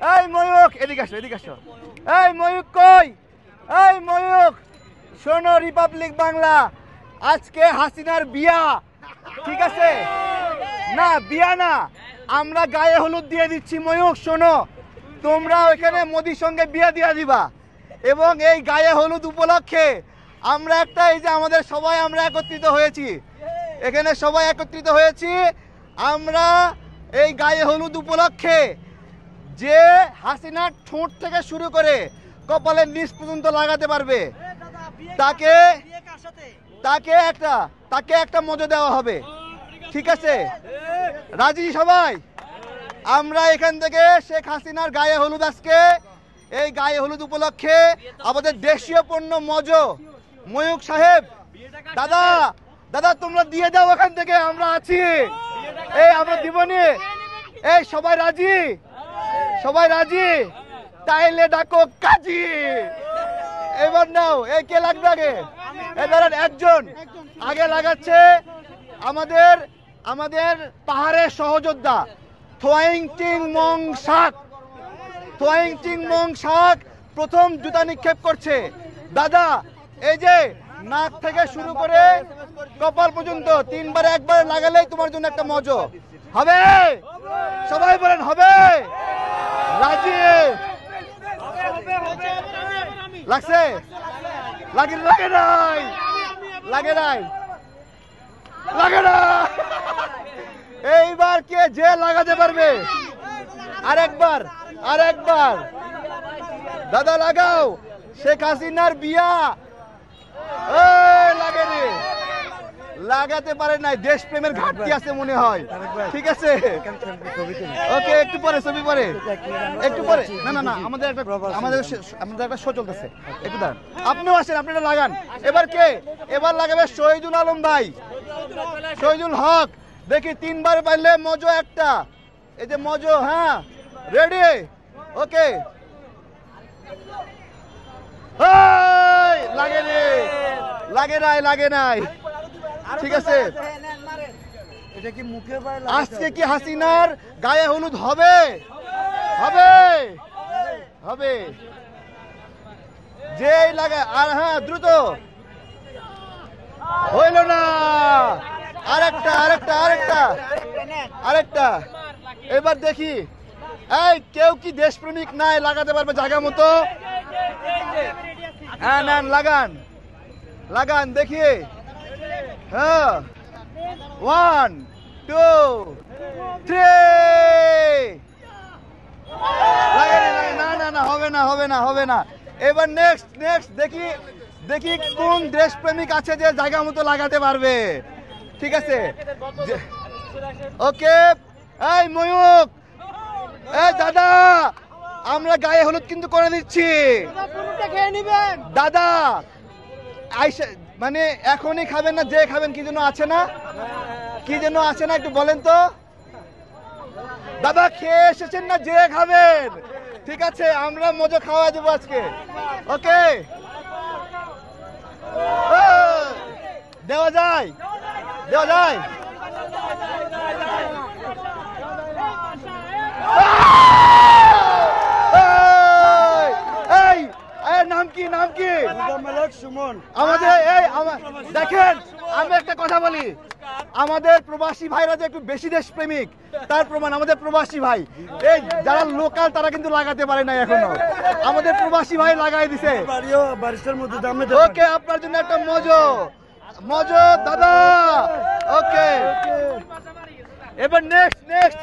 এই ময়ূক এদিকে আসো, এদিকে আসো। এই ময়ূক কই? এই ময়ূক শোনো, রিপাবলিক বাংলা, আজকে হাসিনার বিয়া, ঠিক আছে? না বিয়া না, আমরা গায়ে হলুদ দিয়ে দিচ্ছি। ময়ূক শোনো, তোমরা ওইখানে মোদির সঙ্গে বিয়া দিয়া দিবা, এবং এই গায়ে হলুদ উপলক্ষে আমরা একটা, এই যে আমাদের সবাই আমরা একত্রিত হয়েছি, এখানে সবাই একত্রিত হয়েছি, আমরা এই গায়ে হলুদ উপলক্ষে যে হাসিনার ঠোঁট থেকে শুরু করে কপালের নিচ পর্যন্ত লাগাতে পারবে তাকে তাকে একটা মজা দেওয়া হবে, ঠিক আছে? রাজি সবাই? আমরা এখান থেকে শেখ হাসিনার গায়ে হলুদ, আজকে এই গায়ে হলুদ উপলক্ষে আমাদের দেশীয় পণ্য মজো, ময়ূক সাহেব, দাদা দাদা তোমরা দিয়ে দাও ওখান থেকে, আমরা আছি, এই আমরা দিবনি। এই সবাই রাজি? সবাই রাজি? তাইলে ডাকো কাজী। এবার নাও, এই কে লাগবে আগে? এবার একজন আগে লাগাচ্ছে আমাদের আমাদের পাহাড়ের সহযোদ্ধা থোয়াইং টিং মং শাক। থোয়াইং টিং মং শাক প্রথম জুতা নিক্ষেপ করছে। দাদা এই যে নাক থেকে শুরু করে কপাল পর্যন্ত তিনবার একবার লাগালেই তোমার জন্য একটা মজো হবে। সবাই বলেন হবে? রাজি? লাগছে? লাগে লাগে নাই, লাগে নাই, লাগে না। এইবার কে যে লাগাতে পারবে? আরেকবার, আরেকবার দাদা লাগাও। শেখ হাসিনার বিয়া লাগে রে, লাগাতে পারে নাই, দেশপ্রেমের ঘাটতি আছে মনে হয়, ঠিক আছে? ওকে, একটু পরে ছবি, পরে একটু পরে, না না না, আমাদের একটা শো চলতেছে, একটু দাঁড়ান। আপনিও আসেন, আপনি এটা লাগান। এবার কে? এবার লাগাবে শহীদুল আলম ভাই, শহীদুল হক। দেখি তিনবার পাইলে মজো একটা, এই যে মজো। হ্যাঁ রেডি? ওকে। লাগে রে, লাগে নাই, লাগে নাই, ঠিক আছে? আজকে কি হাসিনার গায়ে হলুদ হবে? হবে? হবে? যেই লাগে। আর হ্যাঁ দ্রুত, হইল না, আরেকটা, আরেকটা, আরেকটা, আরেকটা। এবার দেখি, এই কেউ কি দেশপ্রেমিক নাই লাগাতে পারবে জায়গা মতো? হ্যাঁ নেন, লাগান, লাগান দেখি। হ্যাঁ 1 2 3 লাগে না, না না, হবে না, হবে না, হবে না। এবার নেক্সট, নেক্সট দেখি, দেখি কোন দেশপ্রেমিক আছে যে জায়গা মতো লাগাতে পারবে, ঠিক আছে? ওকে। এই ময়ূক, এই দাদা, আমরা গায়ে হলুদ কিন্তু করে দিচ্ছি দাদা। মানে এখনই খাবেন না, যে খাবেন, কি যেন আছে না, কি যেন আছে না, একটু বলেন তো দাদা। খেয়ে এসেছেন না, যে খাবেন, ঠিক আছে? আমরা মজা খাওয়া দেবো আজকে, ওকে? দেওয়া যায়, দেওয়া যায়। নাম কি, নাম কি? সুমন। আমাদের এই দেখেন, আমি একটা কথা বলি, আমাদের প্রবাসী ভাইরা যে একটু বেশি দেশপ্রেমিক তার প্রমাণ আমাদের প্রবাসী ভাই। এই যারা লোকাল তারা কিন্তু লাগাতে পারে না এখনো, আমাদের প্রবাসী ভাই লাগাই দিছে। ওকে, আপনার জন্য একটা মজো, মজো দাদা। ওকে, এবার নেক্সট, নেক্সট